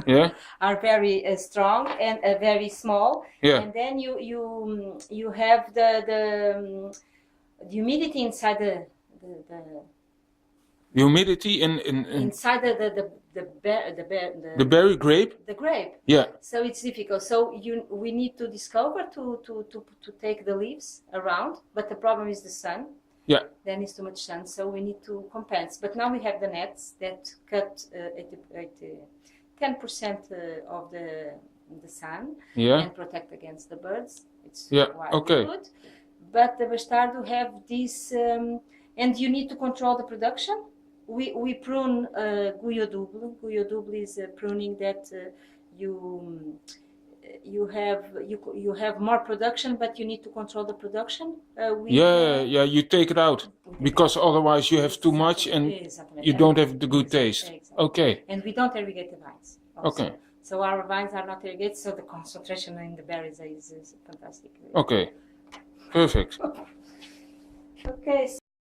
Yeah. are very strong and very small. Yeah. And then you have the humidity inside the Humidity in inside the berry grape. the grape. Yeah. So it's difficult. So we need to discover to take the leaves around, but the problem is the sun. Yeah. Then it's too much sun, so we need to compensate. But now we have the nets that cut 10% of the sun. Yeah. And protect against the birds. It's Okay. good. But the bastardo have this, and you need to control the production. We prune Gouillot double. Gouillot double is a pruning that you have more production, but you need to control the production. You take it out because otherwise you have too much and you don't have the good taste. Exactly. Okay. And we don't irrigate the vines. Also. Okay. So our vines are not irrigated, so the concentration in the berries is fantastic. Okay. Perfect. Okay.